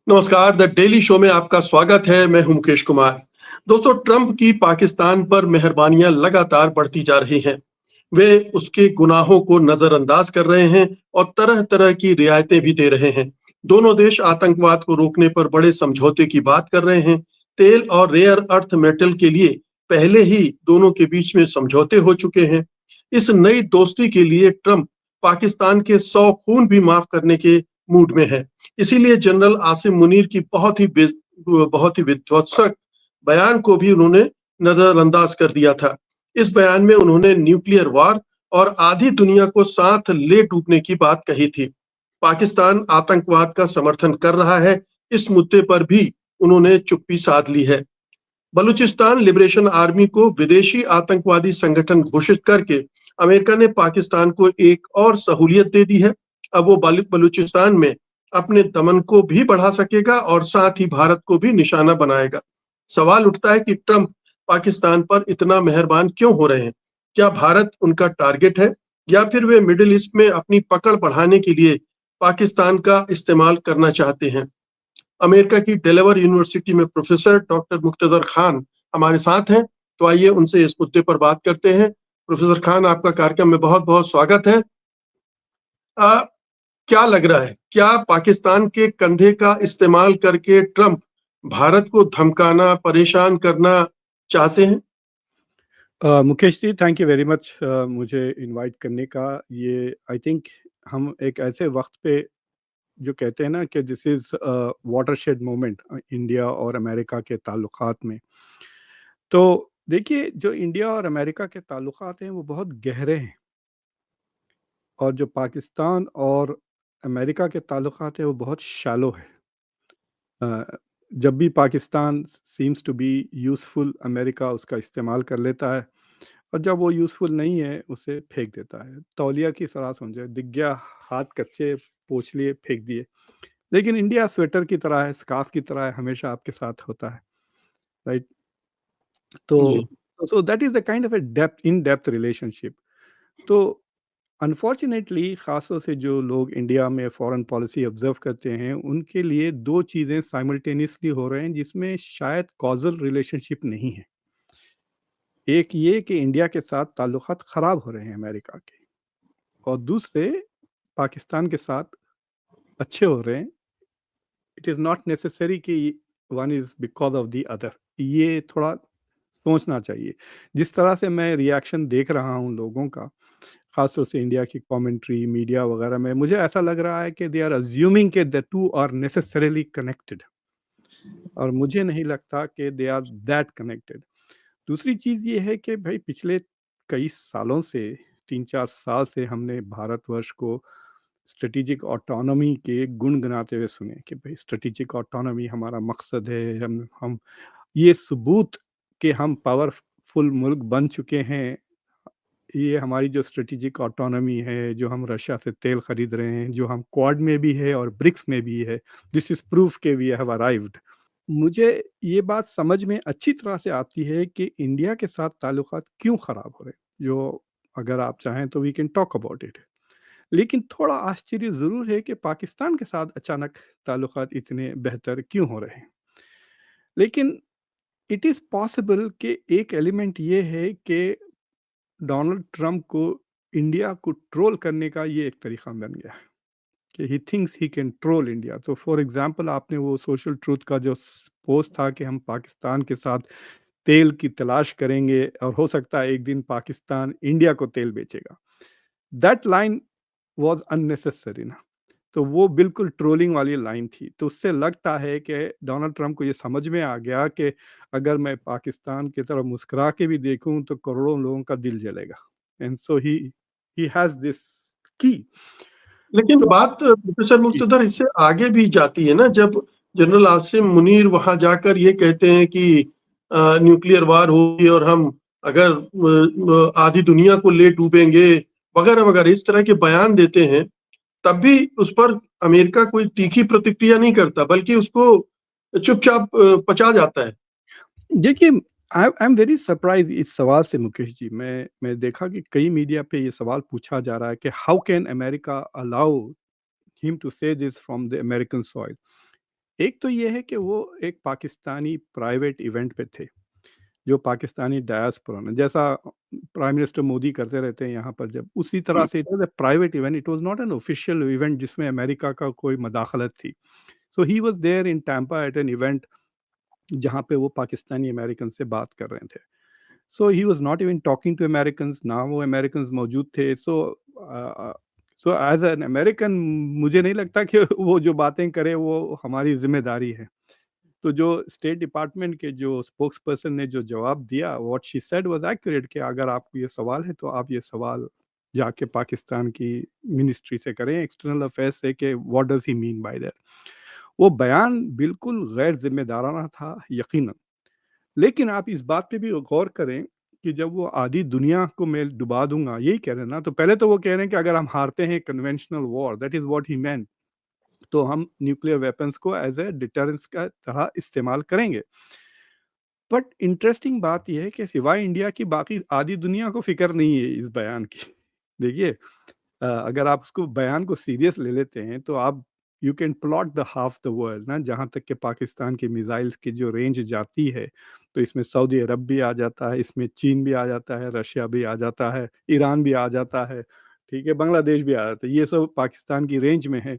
नमस्कार, the daily show में आपका स्वागत है। मैं हूं मुकेश कुमार। दोस्तों, ट्रंप की पाकिस्तान पर मेहरबानियां लगातार बढ़ती जा रही हैं। वे उसके गुनाहों को नजरअंदाज कर रहे हैं और तरह-तरह की रियायतें भी दे रहे हैं। दोनों देश आतंकवाद को रोकने पर बड़े समझौते की बात कर रहे हैं। तेल और रेयर अर्थ मेटल के लिए पहले ही दोनों के बीच में समझौते हो चुके हैं। इस नई दोस्ती के लिए ट्रंप पाकिस्तान के 100 खून भी माफ करने के मूड में है। इसीलिए जनरल आसिम मुनीर की बहुत ही विध्वंसक बयान को भी उन्होंने नजरअंदाज कर दिया था। इस बयान में उन्होंने न्यूक्लियर वार और आधी दुनिया को साथ ले डूबने की बात कही थी। पाकिस्तान आतंकवाद का समर्थन कर रहा है, इस मुद्दे पर भी उन्होंने चुप्पी साध ली है। बलूचिस्तान लिबरेशन आर्मी को विदेशी आतंकवादी संगठन घोषित करके अमेरिका ने पाकिस्तान को एक और सहूलियत दे दी है। अब वो बलूचिस्तान में अपने दमन को भी बढ़ा सकेगा और साथ ही भारत को भी निशाना बनाएगा। सवाल उठता है कि ट्रंप पाकिस्तान पर इतना मेहरबान क्यों हो रहे हैं? क्या भारत उनका टारगेट है या फिर वे मिडिल ईस्ट में अपनी पकड़ बढ़ाने के लिए पाकिस्तान का इस्तेमाल करना चाहते हैं? अमेरिका की डेलावेयर यूनिवर्सिटी में प्रोफेसर डॉक्टर मुक्तदर खान हमारे साथ हैं। तो आइए उनसे इस मुद्दे पर बात करते हैं। प्रोफेसर खान, आपका कार्यक्रम में बहुत बहुत स्वागत है। आ, क्या लग रहा है, क्या पाकिस्तान के कंधे का इस्तेमाल करके ट्रंप भारत को धमकाना, परेशान करना चाहते हैं? Mukesh ji, thank you very much मुझे इनवाइट करने का। ये आई थिंक हम एक ऐसे वक्त पे जो कहते हैं ना कि this is watershed moment India और अमेरिका के ताल्लुकात में। तो देखिए, जो इंडिया और अमेरिका के ताल्लुकात हैं वो बहुत गहरे हैं, और जो पाकिस्तान और अमेरिका के ताल्लुकात हैं वो बहुत शैलो है। अ, जब भी Pakistan seems to be useful, America उसका इस्तेमाल कर लेता है, और जब वो यूज़फुल नहीं है उसे फेंक देता है। तौलिया की तरह समझे, दिख गया हाथ कच्चे, पोंछ लिए, फेंक दिए। लेकिन इंडिया स्वेटर की तरह है, स्कार्फ की तरह है, हमेशा आपके साथ होता है, राइट? जी। तो सो that is the kind of a depth in depth relationship. तो अनफॉर्चुनेटली ख़ासतौर से जो लोग इंडिया में फ़ॉरेन पॉलिसी ऑब्ज़र्व करते हैं, उनके लिए 2 चीज़ें साइमल्टेनियसली हो रहे हैं जिसमें शायद कॉज़ल रिलेशनशिप नहीं है। एक ये कि इंडिया के साथ ताल्लुकात ख़राब हो रहे हैं अमेरिका के, और दूसरे पाकिस्तान के साथ अच्छे हो रहे हैं। इट इज़ नॉट नेसेसरी कि one is because of the other. ये थोड़ा सोचना चाहिए। जिस तरह से मैं रिएक्शन देख रहा हूँ लोगों का, ख़ास तौर से इंडिया की कमेंट्री, मीडिया वगैरह में, मुझे ऐसा लग रहा है कि दे आर अज्यूमिंग कि the two are necessarily connected, और मुझे नहीं लगता कि दे आर दैट कनेक्टेड। दूसरी चीज़ ये है कि भाई पिछले कई सालों से, 3-4 साल से हमने भारतवर्ष को स्ट्रेटेजिक ऑटोनॉमी के गुण गिनाते हुए सुने कि भाई स्ट्रेटेजिक ऑटोनॉमी हमारा मकसद है। हम ये सबूत कि हम पावरफुल मुल्क बन चुके हैं, ये हमारी जो स्ट्रेटेजिक ऑटोनॉमी है, जो हम रशिया से तेल खरीद रहे हैं, जो हम क्वाड में भी है और ब्रिक्स में भी है, दिस इज़ प्रूफ के वी हैव अराइव्ड। मुझे ये बात समझ में अच्छी तरह से आती है कि इंडिया के साथ ताल्लुकात क्यों ख़राब हो रहे हैं, जो अगर आप चाहें तो we can talk about it. लेकिन थोड़ा आश्चर्य ज़रूर है कि पाकिस्तान के साथ अचानक ताल्लुकात इतने बेहतर क्यों हो रहे हैं। लेकिन इट इज़ पॉसिबल कि एक एलिमेंट ये है कि डोनाल्ड ट्रंप को इंडिया को ट्रोल करने का ये एक तरीका बन गया है कि he thinks he can troll India. तो फॉर एग्जांपल, आपने वो सोशल ट्रूथ का जो पोस्ट था कि हम पाकिस्तान के साथ तेल की तलाश करेंगे और हो सकता है एक दिन पाकिस्तान इंडिया को तेल बेचेगा, दैट लाइन वाज अननेसेसरी ना। तो वो बिल्कुल ट्रोलिंग वाली लाइन थी। तो उससे लगता है कि डोनाल्ड ट्रंप को ये समझ में आ गया कि अगर मैं पाकिस्तान की तरफ मुस्कुरा के भी देखूं तो करोड़ों लोगों का दिल जलेगा, and so he has this की। लेकिन तो बात प्रोफेसर जी, मुक्तदर इससे आगे भी जाती है ना। जब जनरल आसिम मुनीर वहां जाकर ये कहते हैं कि न्यूक्लियर वार होगी और हम अगर आधी दुनिया को ले डूबेंगे वगैरह वगैरह इस तरह के बयान देते हैं, तब भी उस पर अमेरिका कोई तीखी प्रतिक्रिया नहीं करता, बल्कि उसको चुपचाप पचा जाता है। देखिए, आई एम वेरी सरप्राइज इस सवाल से मुकेश जी। मैं देखा कि कई मीडिया पे ये सवाल पूछा जा रहा है कि how can America allow him to say this from the American soil. एक तो ये है कि वो एक पाकिस्तानी प्राइवेट इवेंट पे थे, जो पाकिस्तानी डायस्पोरा ने जैसा प्राइम मिनिस्टर मोदी करते रहते हैं यहाँ पर, जब उसी तरह जी, say it was a private event, it was not an official event जिसमें अमेरिका का कोई मदाखलत थी। So he was there in Tampa at an event जहाँ पे वो पाकिस्तानी अमेरिकन से बात कर रहे थे। So he was not even talking to Americans, ना वो अमेरिकन्स मौजूद थे। सो एज़ एन अमेरिकन मुझे नहीं लगता कि वो जो बातें करे वो हमारी ज़िम्मेदारी है। तो जो स्टेट डिपार्टमेंट के जो स्पोक्सपर्सन ने जो जवाब दिया, what she said was accurate, कि अगर आपको ये सवाल है तो आप ये सवाल जाके पाकिस्तान की मिनिस्ट्री से करें, एक्सटर्नल अफेयर्स से, कि what does he mean by that. वो बयान बिल्कुल गैर ज़िम्मेदाराना था यकीनन। लेकिन आप इस बात पे भी गौर करें कि जब वो आधी दुनिया को मैं डुबा दूँगा, यही कह रहे हैं ना, तो पहले तो वो कह रहे हैं कि अगर हम हारते हैं conventional war, that is what he meant, तो हम न्यूक्लियर वेपन्स को एज़ अ डिटरेंस का तरह इस्तेमाल करेंगे। बट इंटरेस्टिंग बात ये है कि सिवाय इंडिया की बाकी आधी दुनिया को फ़िक्र नहीं है इस बयान की। देखिए, अगर आप उसको बयान को सीरियस ले लेते हैं तो आप you can plot the half the world ना, जहाँ तक कि पाकिस्तान की मिसाइल्स की जो रेंज जाती है, तो इसमें सऊदी अरब भी आ जाता है, इसमें चीन भी आ जाता है, रशिया भी आ जाता है, ईरान भी आ जाता है, ठीक है, बांग्लादेश भी आ जाता है, ये सब पाकिस्तान की रेंज में है।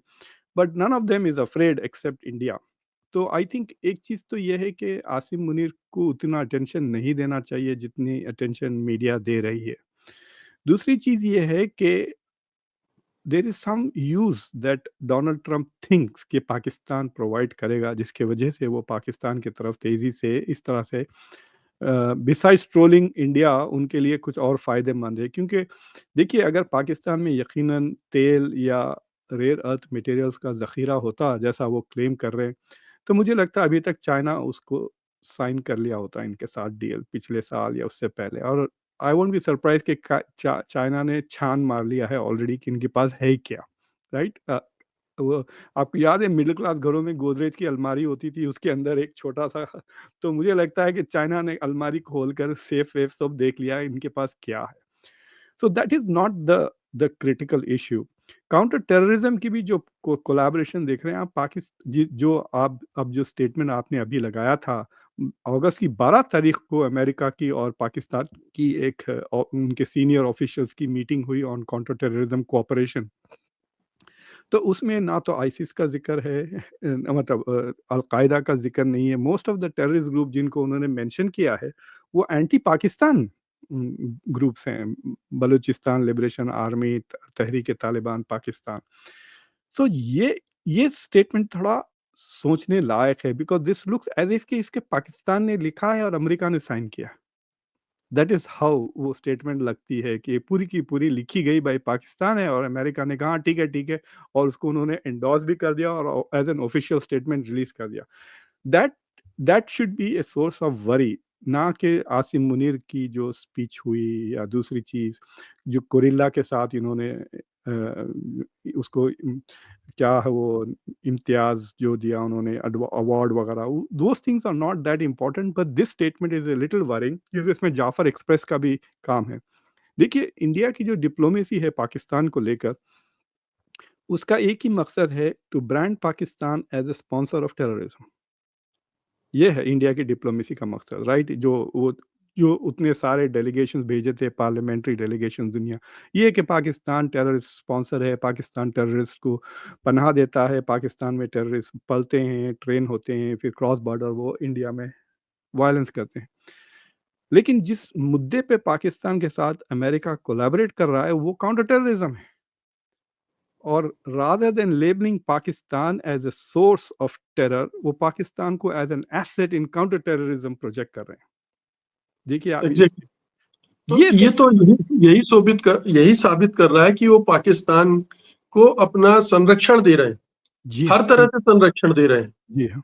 But none of them is afraid except India. तो आई थिंक एक चीज़ तो ये है कि आसिम मुनीर को उतना अटेंशन नहीं देना चाहिए जितनी अटेंशन मीडिया दे रही है। दूसरी चीज़ ये है कि there is some use that Donald Trump thinks कि पाकिस्तान प्रोवाइड करेगा, जिसके वजह से वो पाकिस्तान की तरफ तेजी से इस तरह से, बिसाइड्स ट्रोलिंग इंडिया, उनके लिए कुछ और फायदेमंद है, क्योंकि देखिए, अगर पाकिस्तान में यकीनन तेल या रेयर अर्थ मटेरियल्स का ज़ख़ीरा होता जैसा वो क्लेम कर रहे हैं, तो मुझे लगता है अभी तक चाइना उसको साइन कर लिया होता इनके साथ डील, पिछले साल या उससे पहले। और आई वोंट बी सरप्राइज कि चाइना ने छान मार लिया है ऑलरेडी कि इनके पास है क्या, राइट। वो आपको याद है मिडिल क्लास घरों में गोदरेज की अलमारी होती थी, उसके अंदर एक छोटा सा तो मुझे लगता है कि चाइना ने अलमारी खोल कर सेफ वेफ सब देख लिया है इनके पास क्या है। So that is not the critical issue. Counter terrorism की भी जो कोलैबोरेशन देख रहे हैं आप, पाकिस्तान जो आप अब जो स्टेटमेंट आपने अभी लगाया था, अगस्त की 12 तारीख को अमेरिका की और पाकिस्तान की एक उनके सीनियर ऑफिशियल्स की मीटिंग हुई ऑन काउंटर टेररिज्म कोऑपरेशन। तो उसमें ना तो आईसिस का ज़िक्र है, मतलब अल-कायदा का ज़िक्र नहीं है। Most of the terrorist group जिनको उन्होंने मेंशन किया है, वो एंटी पाकिस्तान ग्रुप्स हैं। Balochistan liberation army, Tehrik-e-Taliban Pakistan. So ये स्टेटमेंट थोड़ा सोचने लायक है, because this looks as if कि इसके पाकिस्तान ने लिखा है और अमेरिका ने साइन किया। दैट इज़ हाउ वो स्टेटमेंट लगती है कि पूरी की पूरी लिखी गई बाय पाकिस्तान है और अमेरिका ने कहा ठीक है, और उसको उन्होंने एंडोर्स भी कर दिया और as an official statement release कर दिया। That that should be A source of worry, ना कि आसिम मुनीर की जो स्पीच हुई या दूसरी चीज़, जो गोरिल्ला के साथ इन्होंने उसको क्या है वो इम्तियाज़ जो दिया उन्होंने, अवार्ड वगैरह, those things are not that important, but this statement is a little worrying, क्योंकि इसमें जाफ़र एक्सप्रेस का भी काम है। देखिए, इंडिया की जो डिप्लोमेसी है पाकिस्तान को लेकर, उसका एक ही मकसद है, to brand Pakistan as a sponsor of terrorism. ये है इंडिया की डिप्लोमेसी का मकसद, राइट? जो उतने सारे डेलीगेशंस भेजे थे, पार्लियामेंट्री डेलीगेशंस दुनिया, ये कि पाकिस्तान टेररिस्ट स्पॉन्सर है, पाकिस्तान टेररिस्ट को पनाह देता है, पाकिस्तान में टेररिस्ट पलते हैं, ट्रेन होते हैं, फिर क्रॉस बॉर्डर वो इंडिया में वायलेंस करते हैं। लेकिन जिस मुद्दे पे पाकिस्तान के साथ अमेरिका कोलैबोरेट कर रहा है, वो काउंटर टेररिज्म है। और rather than labelling Pakistan as a source of terror, वो पाकिस्तान को as an asset in counter terrorism प्रोजेक्ट कर रहे हैं। देखिए आप इस एग्जैक्टली। तो ये ये सबसे तो यही साबित कर रहा है कि वो पाकिस्तान को अपना संरक्षण दे रहे हैं, जी हर हाँ, तरह से संरक्षण दे रहे हैं। जी हाँ।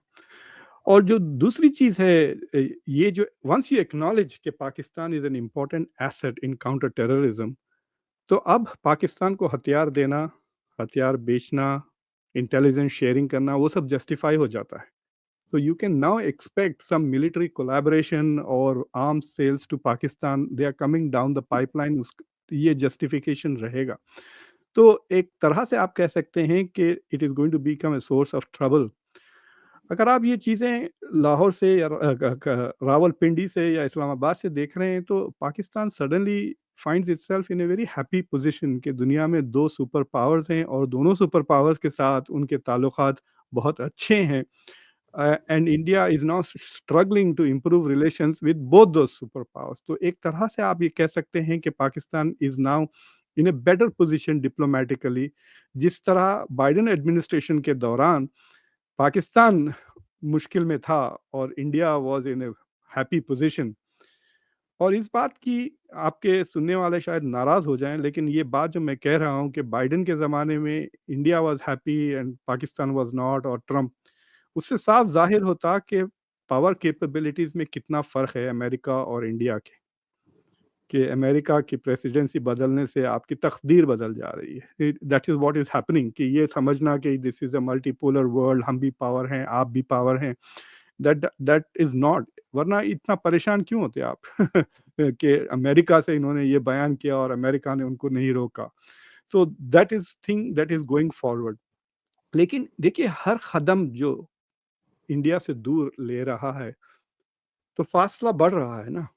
और जो दूसरी चीज़ है, ये जो वंस यू एक्नॉलेज कि Pakistan is an important asset in counter terrorism, तो अब पाकिस्तान को हथियार देना, हथियार बेचना, इंटेलिजेंस शेयरिंग करना, वो सब जस्टिफाई हो जाता है। So you can now expect some military collaboration or arms sales to Pakistan. They are coming down the pipeline. ये justification रहेगा। तो एक तरह से आप कह सकते हैं कि it is going to become a source of trouble अगर आप ये चीज़ें लाहौर से या रावलपिंडी से या इस्लामाबाद से देख रहे हैं तो Pakistan suddenly finds itself in a very happy position कि दुनिया में दो सुपर पावर्स हैं और दोनों सुपर पावर्स के साथ उनके ताल्लुकात बहुत अच्छे हैं and India is now struggling to improve relations with both दो सुपर पावर्स। तो एक तरह से आप ये कह सकते हैं कि Pakistan is now in a better position diplomatically. जिस तरह बाइडेन एडमिनिस्ट्रेशन के दौरान पाकिस्तान मुश्किल में था और India was in A happy position. और इस बात की आपके सुनने वाले शायद नाराज हो जाएं, लेकिन ये बात जो मैं कह रहा हूं कि बाइडेन के ज़माने में India was happy and Pakistan was not, और ट्रम्प, उससे साफ जाहिर होता कि पावर कैपेबिलिटीज में कितना फ़र्क है अमेरिका और इंडिया के। कि अमेरिका की प्रेसिडेंसी बदलने से आपकी तकदीर बदल जा रही है। That is what is happening कि ये समझना कि this is a multipolar world, हम भी पावर हैं, आप भी पावर हैं, दैट दैट इज़ नॉट। वरना इतना परेशान क्यों होते आप कि अमेरिका से इन्होंने ये बयान किया और अमेरिका ने उनको नहीं रोका। सो that is thing that is going forward. लेकिन देखिए हर कदम जो इंडिया से दूर ले रहा है तो फासला बढ़ रहा है ना।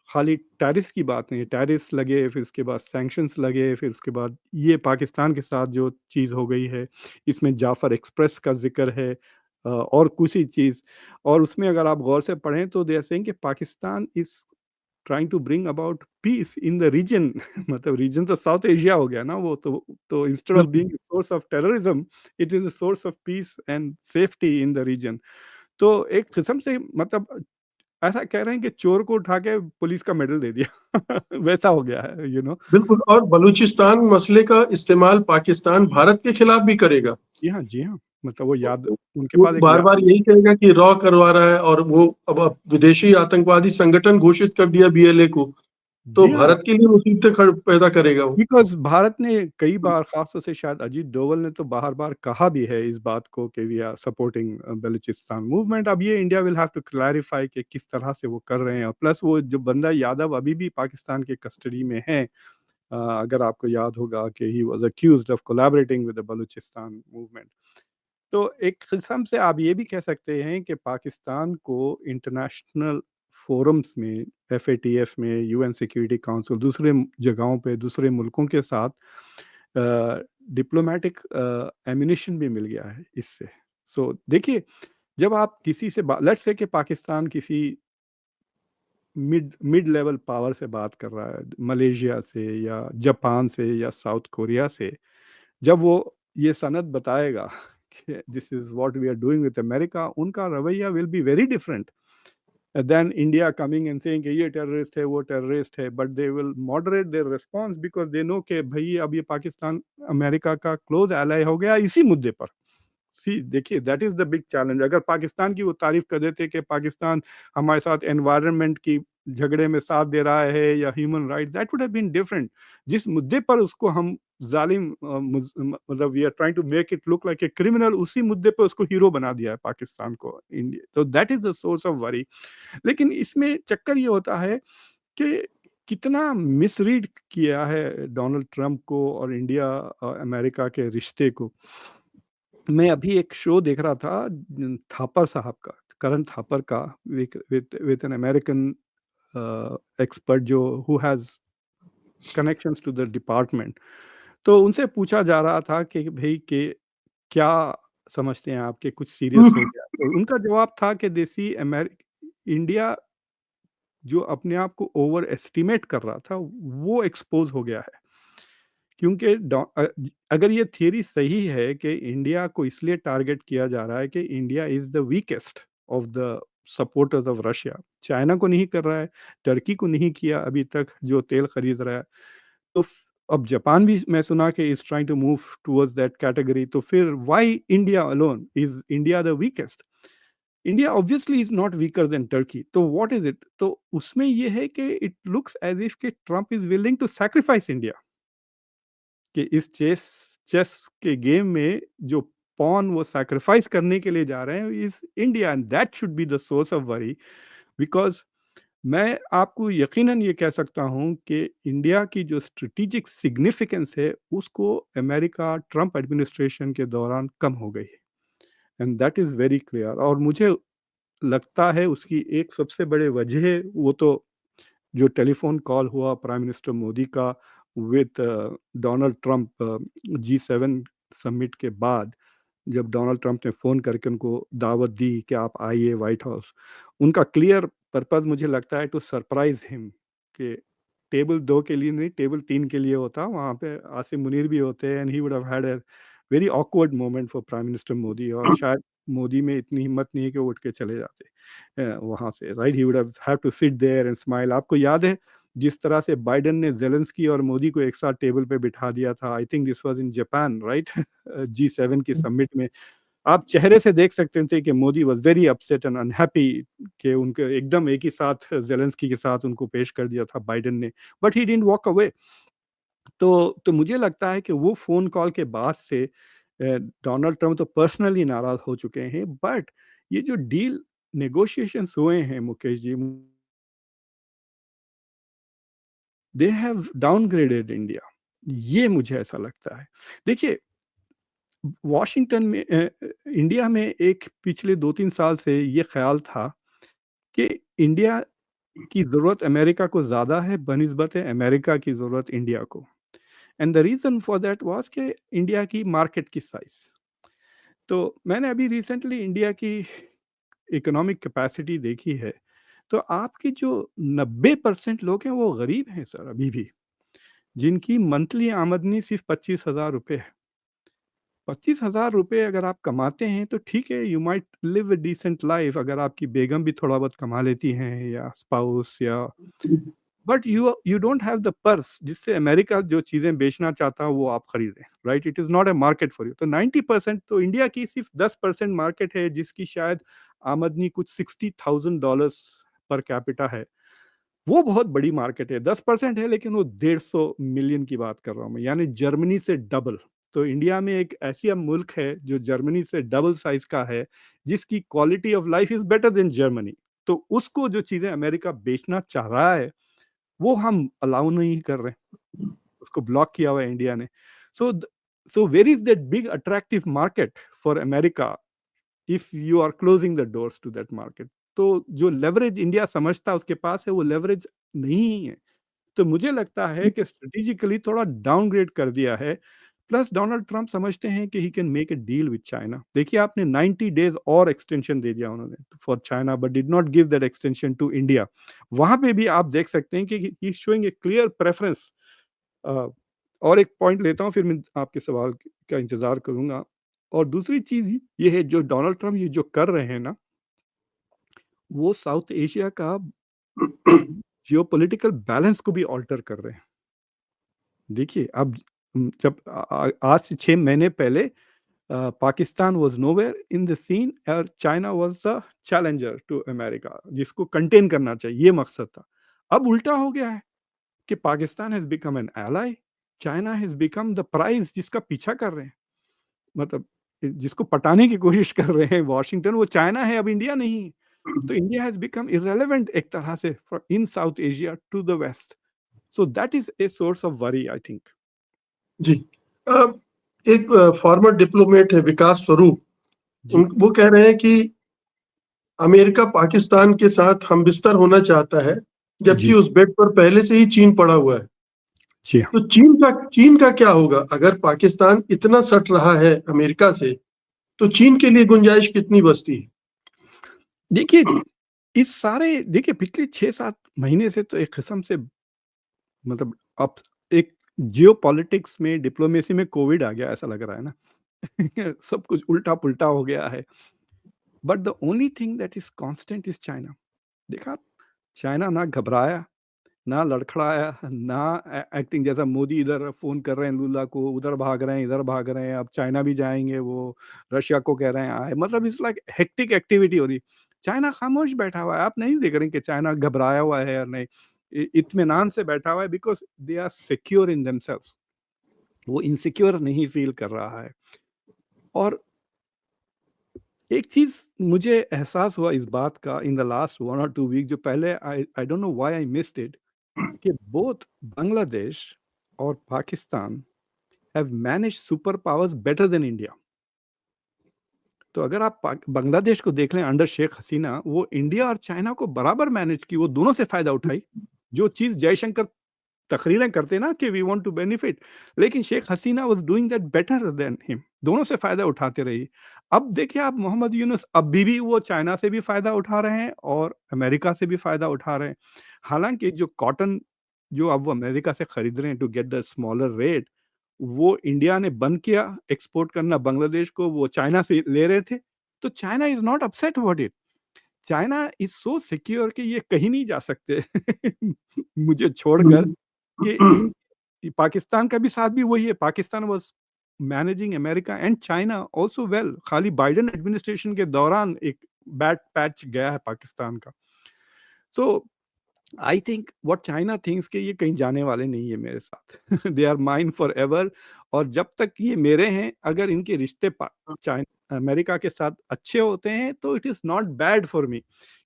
खाली टैरिफ्स की बात नहीं है, टैरिफ्स लगे, फिर उसके बाद सैंक्शंस लगे, फिर उसके बाद ये पाकिस्तान के साथ जो चीज़ हो गई है, इसमें जाफ़र एक्सप्रेस का ज़िक्र है और कुछ ही चीज़। और उसमें अगर आप गौर से पढ़ें तो दे आर सेइंग कि Pakistan is trying to bring about peace in the region मतलब रीजन तो साउथ एशिया हो गया ना वो तो इंस्टेड ऑफ बिल्कुल। Being a source of terrorism, it is a source of peace and safety in the region. तो एक किस्म से मतलब ऐसा कह रहे हैं कि चोर को उठा के पुलिस का मेडल दे दिया वैसा हो गया है, यू नो। बिल्कुल, और बलूचिस्तान मसले का इस्तेमाल पाकिस्तान भारत के खिलाफ भी करेगा। जी हाँ, जी हाँ। मतलब वो याद, उनके वो पास एक बार याद। बार यही कहेगा कि रॉ करवा रहा है, और वो अब विदेशी आतंकवादी संगठन घोषित कर दिया बीएलए को। तो जी हाँ, भारत के लिए मुसीबतें पैदा करेगा वो। बिकॉज़ भारत ने कई बार, ख़ास तौर से शायद अजीत डोवल ने तो बार-बार कहा भी है इस बात को कि we are supporting Balochistan movement. अब ये India will have to clarify कि किस तरह से वो कर रहे हैं, और प्लस वो जो बंदा यादव अभी भी पाकिस्तान के कस्टडी में है। अगर आपको याद होगा कि he was accused of collaborating with the Balochistan movement. तो एक किस्म से आप ये भी कह सकते हैं कि पाकिस्तान को इंटरनेशनल फोरम्स में, एफएटीएफ में, यूएन सिक्योरिटी काउंसिल, दूसरे जगहों पे दूसरे मुल्कों के साथ डिप्लोमेटिक एमिनिशन भी मिल गया है इससे। सो देखिए, जब आप किसी से लेट्स से कि पाकिस्तान किसी मिड मिड लेवल पावर से बात कर रहा है, मलेशिया से या जापान से या साउथ कोरिया से, जब वो ये सनद बताएगा कि this is what we are doing with America, उनका रवैया will be very different then India coming and saying कि ये टेररिस्ट है, वो टेररिस्ट है, but they will moderate their response because they know कि भाई अब ये पाकिस्तान अमेरिका का क्लोज एलाई हो गया इसी मुद्दे पर। सी देखिए, that is the big challenge. अगर पाकिस्तान की वो तारीफ कर देते कि पाकिस्तान हमारे साथ एनवायरनमेंट की झगड़े में साथ दे रहा है या human right, that would have been different. जिस मुद्दे पर उसको हम जालिम मतलब we are trying to make it look like a criminal, उसी मुद्दे पर उसको हीरो बना दिया है पाकिस्तान को इंडिया। तो that is the source of worry. लेकिन इसमें चक्कर ये होता है कि कितना मिसरीड किया है डोनाल्ड ट्रंप को और इंडिया अमेरिका के रिश्ते को। मैं अभी एक शो देख रहा था थापर साहब का, करण थापर का, विद एन अमेरिकन एक्सपर्ट जो who has connections to the department. तो उनसे पूछा जा रहा था कि भाई के क्या समझते हैं आप कि कुछ सीरियस हो गया? तो उनका जवाब था कि देसी इंडिया जो अपने आप को ओवर एस्टिमेट कर रहा था, वो एक्सपोज़ हो गया है। क्योंकि अगर ये थियरी सही है कि इंडिया को इसलिए टारगेट किया जा रहा है कि India is the weakest of the supporters of Russia. China को नहीं कर रहा है, टर्की को नहीं किया अभी तक जो तेल खरीद रहा है। तो अब जापान भी मैं सुना कि is trying to move towards that category. तो फिर why India alone? Is India the weakest? India obviously is not weaker than Turkey. तो व्हाट इज़ इट? तो उसमें ये है कि इट लुक्स एज़ इफ कि Trump is willing to sacrifice India. कि इस चेस चेस के गेम में जो पॉन वो सैक्रिफाइस करने के लिए जा रहे हैं is India, and that should be the source of worry. Because मैं आपको यकीनन ये कह सकता हूं कि इंडिया की जो स्ट्रेटेजिक सिग्निफिकेंस है उसको अमेरिका ट्रंप एडमिनिस्ट्रेशन के दौरान कम हो गई है। And that is very clear. और मुझे लगता है उसकी एक सबसे बड़े वजह वो तो जो टेलीफोन कॉल हुआ प्राइम मिनिस्टर मोदी का with Donald Trump G7 summit के बाद, जब डोनाल्ड ट्रंप ने फ़ोन करके उनको दावत दी कि आप आइए व्हाइट हाउस, उनका क्लियर पर्पज़ मुझे लगता है टू सरप्राइज़ हिम कि टेबल 2 के लिए नहीं, टेबल 3 के लिए होता, वहाँ पे आसिम मुनीर भी होते and he would have had a very awkward moment for prime minister Modi, और शायद मोदी में इतनी हिम्मत नहीं है कि वो उठ के चले जाते वहाँ से, right? He would have to sit there and smile. आपको याद है जिस तरह से बाइडेन ने ज़ेलेंस्की और मोदी को एक साथ टेबल पे बिठा दिया था, I think this was in Japan, right? G7 की समिट में। आप चेहरे से देख सकते थे कि Modi was very upset and unhappy कि उनके एकदम एक ही साथ ज़ेलेंस्की के साथ उनको पेश कर दिया था बाइडेन ने, but he didn't walk away. तो मुझे लगता है कि वो फ़ोन कॉल के बाद से डोनाल्ड ट्रंप तो पर्सनली नाराज़ हो चुके हैं, बट ये जो डील नेगोशिएशंस हुए हैं Mukesh ji, they have downgraded India, ये मुझे ऐसा लगता है। देखिए, वॉशिंगटन में इंडिया में एक पिछले 2-3 साल से ये ख़्याल था कि इंडिया की ज़रूरत अमेरिका को ज़्यादा है बनिस्बत अमेरिका की ज़रूरत इंडिया को। And the reason for that was कि इंडिया की मार्केट की साइज़। तो मैंने अभी रिसेंटली इंडिया की इकोनॉमिक कैपेसिटी देखी है, तो आपके जो 90% लोग हैं वो गरीब हैं सर अभी भी, जिनकी मंथली आमदनी सिर्फ़ ₹25,000 है। ₹25,000 अगर आप कमाते हैं तो ठीक है, you might live a decent life, अगर आपकी बेगम भी थोड़ा बहुत कमा लेती हैं या स्पाउस या, but you don't have the purse जिससे अमेरिका जो चीज़ें बेचना चाहता है वो आप खरीदें, right? It is not a market for you. तो 90% तो इंडिया की सिर्फ 10% मार्केट है जिसकी शायद आमदनी कुछ $60,000 पर कैपिटा है। वो बहुत बड़ी मार्केट है, 10% है लेकिन वो 150 मिलियन की बात कर रहा हूँ मैं, यानी जर्मनी से डबल। तो इंडिया में एक ऐसी मुल्क है जो जर्मनी से डबल साइज़ का है, जिसकी quality of life is better than Germany. तो उसको जो चीज़ें अमेरिका बेचना चाह रहा है वो हम अलाउ नहीं कर रहे हैं, उसको ब्लॉक किया हुआ है इंडिया ने। So so where is that big attractive market for America if you are closing the doors to that market? तो जो लेवरेज इंडिया समझता है उसके पास है, वो लेवरेज नहीं है। तो मुझे लगता है कि स्ट्रेटेजिकली थोड़ा डाउनग्रेड कर दिया है। प्लस डोनाल्ड ट्रम्प समझते हैं कि he can make a deal with China. देखिए, आपने 90 डेज़ और एक्सटेंशन दे दिया उन्होंने for China, but did not give that extension to India. वहाँ पे भी आप देख सकते हैं कि he is showing a clear preference. Uh, और एक पॉइंट लेता हूँ, फिर मैं आपके सवाल का इंतज़ार करूँगा। और दूसरी चीज़ ये है, जो डोनाल्ड ट्रम्प ये जो कर रहे हैं ना, वो साउथ एशिया का जियोपॉलिटिकल बैलेंस को भी अल्टर कर रहे हैं। देखिए, अब जब आज से 6 महीने पहले Pakistan was nowhere in the scene और China was the challenger to America, जिसको कंटेन करना चाहिए, ये मकसद था। अब उल्टा हो गया है कि Pakistan has become an ally, China has become the prize जिसका पीछा कर रहे हैं। मतलब जिसको पटाने की कोशिश कर रहे हैं वॉशिंगटन, वो चाइना है, अब इंडिया नहीं है। तो इंडिया हैज़ बिकम इर्रेलेवेंट एक तरह से for in South Asia to the West. So that is a source of worry I think. जी। अ, एक फॉर्मर डिप्लोमेट है विकास स्वरूप, जी, वो कह रहे हैं कि अमेरिका पाकिस्तान के साथ हमबिस्तर होना चाहता है, जबकि जी, उस बेड पर पहले से ही चीन पड़ा हुआ है। जी हाँ। तो चीन का क्या होगा अगर पाकिस्तान इतना सट रहा है अमेरिका से, तो चीन के लिए गुंजाइश कितनी बचती है? देखिए, इस सारे देखिए पिछले 6-7 महीने से तो एक किस्म से मतलब अब एक जियोपॉलिटिक्स में, डिप्लोमेसी में कोविड आ गया ऐसा लग रहा है ना। सब कुछ उल्टा-पुल्टा हो गया है। But the only thing that is constant is China. देखा, चाइना ना घबराया, ना लड़खड़ाया, ना एक्टिंग जैसा मोदी इधर फ़ोन कर रहे हैं लूला को, उधर भाग रहे हैं, इधर भाग रहे हैं, अब चाइना भी जाएँगे वो, रशिया को कह रहे हैं आए, मतलब इट्स लाइक हेक्टिक एक्टिविटी हो रही। चाइना खामोश बैठा हुआ है, आप नहीं देख रहे हैं कि चाइना घबराया हुआ है या नहीं, इत्मीनान से बैठा हुआ है because they are secure in themselves, वो इनसिक्योर नहीं फ़ील कर रहा है। और एक चीज़ मुझे एहसास हुआ इस बात का इन द लास्ट 1 और 2 वीक, जो पहले I don't know why I missed it, कि बोथ बांग्लादेश और Pakistan have managed superpowers better than India. तो अगर आप बांग्लादेश को देख लें अंडर शेख हसीना, वो इंडिया और चाइना को बराबर मैनेज की, वो दोनों से फ़ायदा उठाई। जो चीज़ जयशंकर तकरीरें करते ना कि वी वांट टू बेनिफिट, लेकिन Sheikh Hasina was doing that better than him. दोनों से फ़ायदा उठाते रही। अब देखिए आप मोहम्मद यूनुस अभी भी वो चाइना से भी फ़ायदा उठा रहे हैं और अमेरिका से भी फ़ायदा उठा रहे हैं। हालाँकि जो कॉटन जो अब वो अमेरिका से खरीद रहे हैं to get the smaller rate, वो इंडिया ने बंद किया एक्सपोर्ट करना बांग्लादेश को, वो चाइना से ले रहे थे। तो China is not upset about it. China is so secure कि ये कहीं नहीं जा सकते मुझे छोड़कर कि पाकिस्तान का भी साथ भी वही है। Pakistan was managing America and China also well. खाली बाइडेन एडमिनिस्ट्रेशन के दौरान एक बैड पैच गया है पाकिस्तान का। तो I think what China thinks कि ये कहीं जाने वाले नहीं है मेरे साथ। They are mine forever. और जब तक ये मेरे हैं, अगर इनके रिश्ते चाइना अमेरिका के साथ अच्छे होते हैं तो it is not bad for me.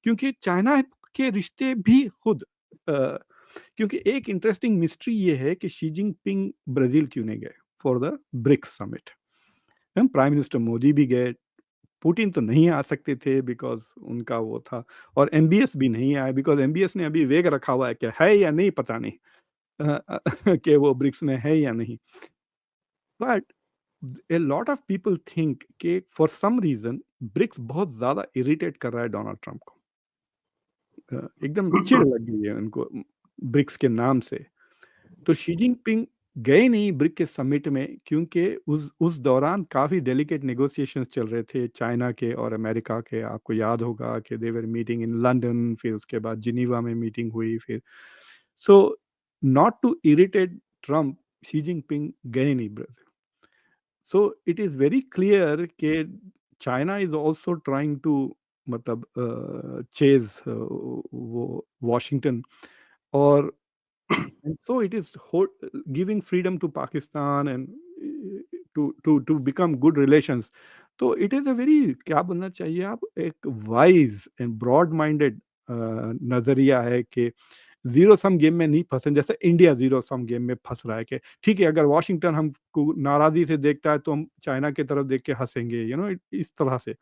क्योंकि चाइना के रिश्ते भी खुद क्योंकि एक इंटरेस्टिंग मिस्ट्री ये है कि शी जिनपिंग ब्राज़ील क्यों नहीं गए for the BRICS summit? Prime minister Modi भी गए, पुतिन तो नहीं आ सकते थे बिकॉज़ उनका वो था, और एमबीएस भी नहीं आए बिकॉज़ एमबीएस ने अभी वेग रखा हुआ है कि है या नहीं पता नहीं कि वो ब्रिक्स में है या नहीं। But a lot of people think कि फॉर सम रीज़न ब्रिक्स बहुत ज़्यादा इरिटेट कर रहा है डोनाल्ड ट्रम्प को। एकदम चिढ़ लग गई है उनको ब्रिक्स के नाम से। तो शी जिनपिंग गए नहीं ब्रिक के समिट में क्योंकि उस दौरान काफ़ी डेलिकेट नेगोशिएशंस चल रहे थे चाइना के और अमेरिका के। आपको याद होगा कि दे वर मीटिंग इन लंदन, फिर उसके बाद जिनीवा में मीटिंग हुई फिर। So not to irritate Trump, Xi Jinping गए नहीं Brazil. So it is very clear कि China is also trying to मतलब चेज़ वो वॉशिंगटन। और and so it is giving freedom to Pakistan and to become good relations. तो it is a very, क्या बोलना चाहिए आप, एक वाइज एंड ब्रॉड माइंडेड नज़रिया है कि ज़ीरो सम गेम में नहीं फँसे। जैसे इंडिया ज़ीरो सम गेम में फँस रहा है कि ठीक है, अगर वॉशिंगटन हमको नाराज़ी से देखता है तो हम चाइना की तरफ देख के हँसेंगे, इस तरह से।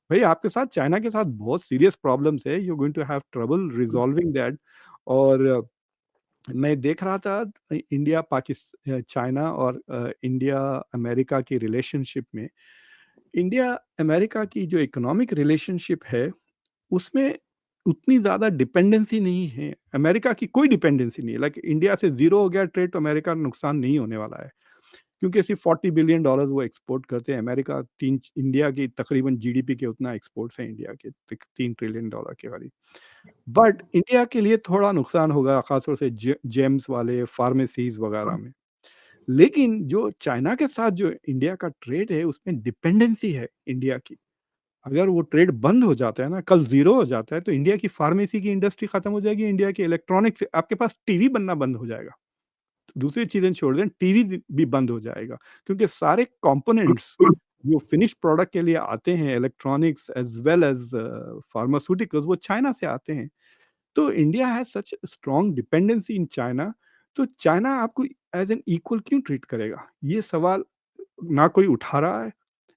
भई आपके साथ चाइना के साथ बहुत सीरियस प्रॉब्लम्स है, you are going to have trouble resolving that. और मैं देख रहा था इंडिया चाइना और इंडिया अमेरिका की रिलेशनशिप में, इंडिया अमेरिका की जो इकोनॉमिक रिलेशनशिप है, उसमें उतनी ज़्यादा डिपेंडेंसी नहीं है। अमेरिका की कोई डिपेंडेंसी नहीं है। लाइक इंडिया से ज़ीरो हो गया ट्रेड तो अमेरिका का नुकसान नहीं होने वाला है। क्योंकि सिर्फ़ $40 बिलियन वो एक्सपोर्ट करते हैं। अमेरिका 3 इंडिया की तकरीबन जीडीपी के उतना एक्सपोर्ट्स हैं इंडिया के, $3 ट्रिलियन के करीब। बट इंडिया के लिए थोड़ा नुकसान होगा, ख़ास तौर से जेम्स वाले, फार्मेसीज़ वग़ैरह में। लेकिन जो चाइना के साथ जो इंडिया का ट्रेड है, उसमें डिपेंडेंसी है इंडिया की। अगर वो ट्रेड बंद हो जाता है ना, कल ज़ीरो हो जाता है, तो इंडिया की फार्मेसी की इंडस्ट्री खत्म हो जाएगी, इंडिया के इलेक्ट्रॉनिक्स, आपके पास टीवी बनना बंद हो जाएगा। दूसरी चीज़ें छोड़ दें, टीवी भी बंद हो जाएगा, क्योंकि सारे कंपोनेंट्स जो फिनिश्ड प्रोडक्ट के लिए आते हैं, electronics as well as pharmaceuticals, वो चाइना से आते हैं। तो India has such strong dependency in China. तो चाइना आपको एज़ एन इक्वल क्यों ट्रीट करेगा? ये सवाल ना कोई उठा रहा है।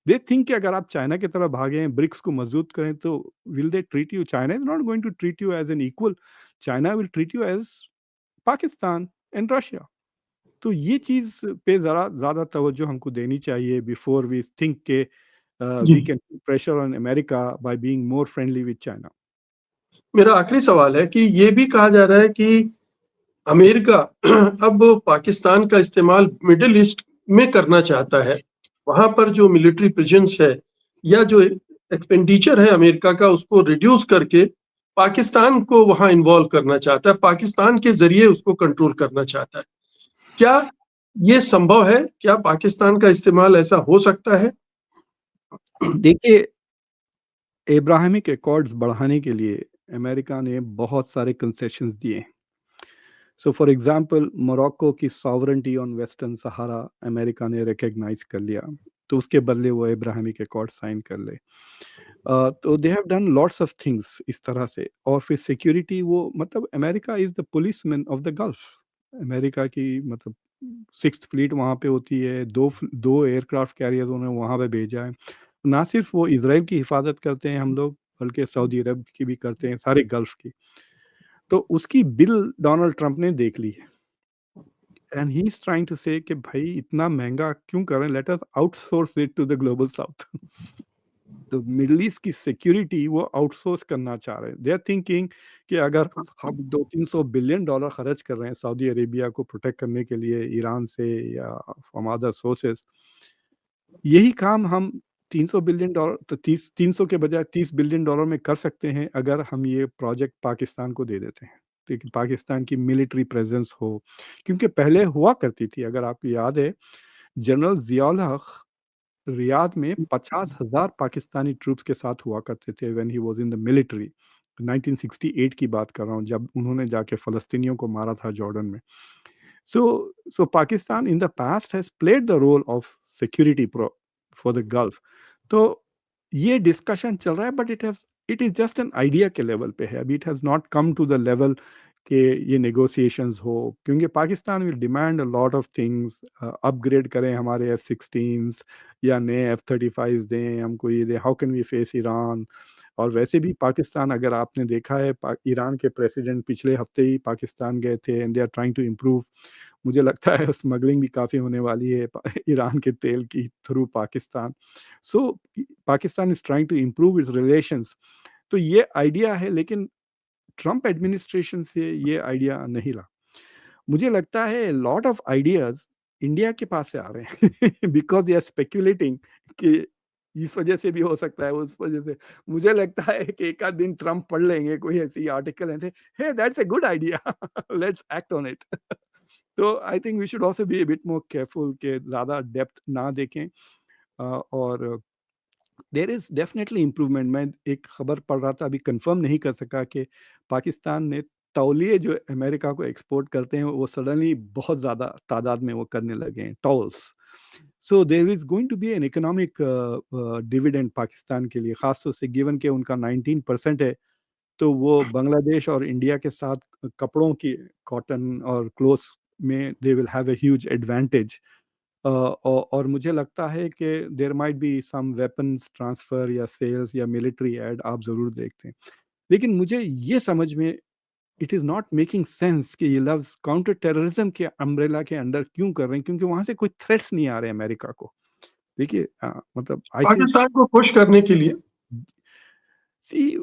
दे थिंक कि अगर आप चाइना की तरफ भागें, ब्रिक्स को मजबूत करें, तो will they treat you? China is not going to treat you as an equal. China will treat you as Pakistan and Russia. तो ये चीज़ पे ज़रा ज़्यादा तवज्जो हमको देनी चाहिए बिफोर वी थिंक के जी। We can pressure on America by being more friendly with China. मेरा आखिरी सवाल है कि ये भी कहा जा रहा है कि अमेरिका अब पाकिस्तान का इस्तेमाल मिडिल ईस्ट में करना चाहता है। वहाँ पर जो मिलिट्री प्रेजेंस है या जो एक्सपेंडिचर है अमेरिका का, उसको रिड्यूस करके पाकिस्तान को वहाँ इन्वॉल्व करना चाहता है, पाकिस्तान के ज़रिए उसको कंट्रोल करना चाहता है। क्या ये संभव है? क्या पाकिस्तान का इस्तेमाल ऐसा हो सकता है? देखिए, एब्राहमिक एकॉर्ड्स बढ़ाने के लिए अमेरिका ने बहुत सारे कंसेशंस दिए। सो फॉर एग्जांपल, मोरक्को की sovereignty on western Sahara America ने रिकॉग्नाइज कर लिया, तो उसके बदले वो एब्राहमिक एकॉर्ड साइन कर ले। तो they have done lots of things इस तरह से। और फिर सिक्योरिटी, वो मतलब America is the policeman of the gulf. America की मतलब 6th फ्लीट वहाँ पे होती है, 2 एयरक्राफ्ट कैरियर्स उन्होंने वहाँ पे भेजा है। ना सिर्फ वो इज़राइल की हिफाज़त करते हैं हम लोग, बल्कि सऊदी अरब की भी करते हैं, सारे गल्फ़ की। तो उसकी बिल डोनाल्ड ट्रंप ने देख ली है and he is trying to say कि भाई इतना महँगा क्यों कर रहे हैं, let us outsource it to the global south. तो मिडल ईस्ट की सिक्योरिटी वो आउटसोर्स करना चाह रहे हैं। दे आर थिंकिंग कि अगर हम 200-300 बिलियन डॉलर खर्च कर रहे हैं सऊदी अरेबिया को प्रोटेक्ट करने के लिए ईरान से या फ्रॉम अदर सोर्सेस, यही काम हम 300 बिलियन डॉलर तो 300 के बजाय 30 बिलियन डॉलर में कर सकते हैं अगर हम ये प्रोजेक्ट पाकिस्तान को दे देते हैं। ठीक है, पाकिस्तान की मिलिट्री प्रेजेंस हो, क्योंकि पहले हुआ करती थी, अगर आपको याद है, जनरल ज़ियाउल हक रियाद में 50,000 पाकिस्तानी ट्रूप्स के साथ हुआ करते थे when he was in the military. 1968 की बात कर रहा हूँ, जब उन्होंने जाके फ़लस्तीनियों को मारा था जॉर्डन में। So Pakistan in the past has played the role of security for the Gulf. तो ये डिस्कशन चल रहा है, but it is just an idea के लेवल पे है। अभी it has not come to the level कि ये नेगोशिएशंस हो, क्योंकि Pakistan will demand a lot of things, upgrade करें हमारे F-16s या नए F-35 दें, हमको ये दें, how can we face Iran. और वैसे भी पाकिस्तान, अगर आपने देखा है, ईरान के प्रेसिडेंट पिछले हफ्ते ही पाकिस्तान गए थे and they are trying to improve. मुझे लगता है स्मगलिंग भी काफ़ी होने वाली है ईरान के तेल की through Pakistan. So Pakistan is trying to improve its relations. तो ये आइडिया है, लेकिन ट्रंप एडमिनिस्ट्रेशन से ये आइडिया नहीं ला। मुझे लगता है लॉट ऑफ आइडियाज़ इंडिया के पास से आ रहे हैं बिकॉज़ दे आर स्पेक्युलेटिंग कि इस वजह से भी हो सकता है, उस वजह से। मुझे लगता है कि एक आध दिन ट्रंप पढ़ लेंगे कोई ऐसी आर्टिकल ऐसे, hey that's a good idea let's act on it. तो I think we should also be a bit more careful कि ज़्यादा डेप्थ ना देखें। और देयर इज़ डेफिनिटली इम्प्रूवमेंट। मैं एक खबर पढ़ रहा था, अभी कंफर्म नहीं कर सका, कि पाकिस्तान ने तौलिए जो अमेरिका को एक्सपोर्ट करते हैं वो सडनली बहुत ज़्यादा तादाद में वो करने लगे हैं, tolls. So there is going to be an economic dividend Pakistan के लिए, ख़ास तौर से गिवन कि उनका 19% है। तो वो बांग्लादेश और इंडिया के साथ कपड़ों की, कॉटन और क्लोथ्स में they will have a huge advantage. और मुझे लगता है कि there might be some weapons transfer या सेल्स या मिलिट्री ऐड आप ज़रूर देखते हैं। लेकिन मुझे ये समझ में it is not making sense कि ये लफ्ज़ काउंटर टेररिज़्म के अम्ब्रेला के अंडर क्यों कर रहे हैं, क्योंकि वहाँ से कोई थ्रेट्स नहीं आ रहे अमेरिका को। देखिए, मतलब आईसिस पाकिस्तान को खुश करने के लिए। सी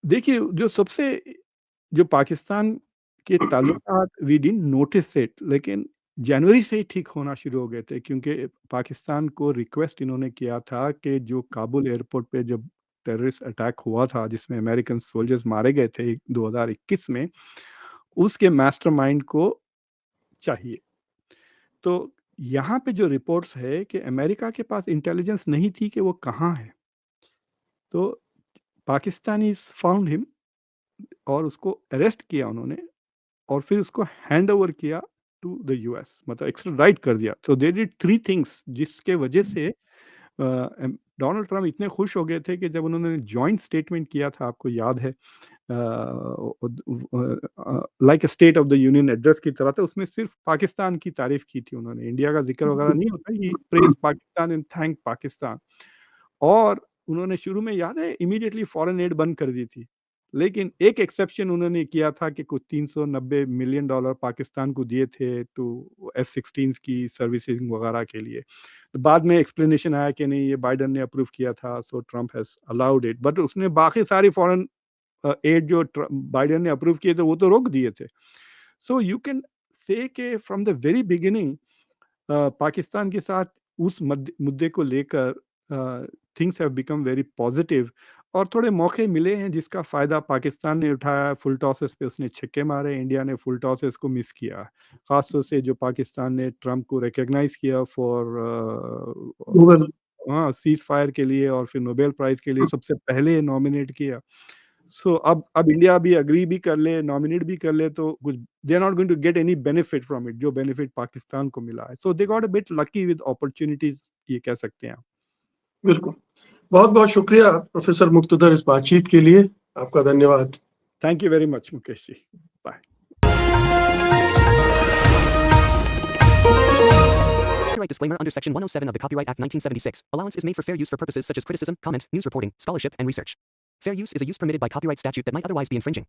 देखिए, जो पाकिस्तान के ताल्लुकात, वी डिडंट नोटिस इट, लेकिन जनवरी से ही ठीक होना शुरू हो गए थे, क्योंकि पाकिस्तान को रिक्वेस्ट इन्होंने किया था कि जो काबुल एयरपोर्ट पे जब टेररिस्ट अटैक हुआ था जिसमें अमेरिकन सोल्जर्स मारे गए थे 2021 में, उसके मास्टरमाइंड को चाहिए। तो यहाँ पे जो रिपोर्ट्स है कि अमेरिका के पास इंटेलिजेंस नहीं थी कि वो कहाँ है। तो पाकिस्तानीज़ फाउंड हिम और उसको अरेस्ट किया उन्होंने, और फिर उसको हैंड ओवर किया टू द यूएस, मतलब एक्स्ट्राडाइट कर दिया। तो दे डिड 3 थिंग्स जिसके वजह से डोनाल्ड ट्रम्प इतने खुश हो गए थे कि जब उन्होंने जॉइंट स्टेटमेंट किया था, आपको याद है, like a state of the union address की तरह था, उसमें सिर्फ पाकिस्तान की तारीफ की थी उन्होंने, इंडिया का जिक्र वगैरह नहीं होता, he praise Pakistan and thank Pakistan. और उन्होंने शुरू में, याद है, इमीडिएटली फॉरेन एड बंद कर दी थी। लेकिन एक एक्सेप्शन उन्होंने किया था कि कुछ $390 मिलियन पाकिस्तान को दिए थे टू F-16s की सर्विसिंग वगैरह के लिए। तो बाद में एक्सप्लेनेशन आया कि नहीं, ये बाइडेन ने अप्रूव किया था, so Trump has allowed it. But उसने बाकी सारी फॉरेन एड जो बाइडेन ने अप्रूव किए थे वो तो रोक दिए थे। सो यू कैन से कि from the very beginning Pakistan के साथ उस मुद्दे को लेकर things have become very positive, और थोड़े मौके मिले हैं जिसका फ़ायदा पाकिस्तान ने उठाया। फुल टॉसेस पे उसने छक्के मारे, इंडिया ने फुल टॉसेस को मिस किया। ख़ास तौर से जो पाकिस्तान ने ट्रम्प को रिकॉग्नाइज़ किया फॉर गूगल। हाँ, सीज़ फायर के लिए, और फिर नोबेल प्राइज़ के लिए सबसे पहले नॉमिनेट किया। सो अब इंडिया भी एग्री भी कर ले, नॉमिनेट भी कर ले, तो कुछ they are not going to get any benefit from it, जो बेनिफिट पाकिस्तान को मिला है। So they got a bit lucky with opportunities, ये कह सकते हैं आप। बिल्कुल। बहुत-बहुत शुक्रिया प्रोफ़ेसर मुक्तदर इस बातचीत के लिए। आपका धन्यवाद। Thank you very much Mukesh ji. Bye. Copyright disclaimer under Section 107 of the Copyright Act 1976. Allowance is made for fair use for purposes such as criticism, comment, news reporting, scholarship, and research. Fair use is a use permitted by copyright statute that might otherwise be infringing.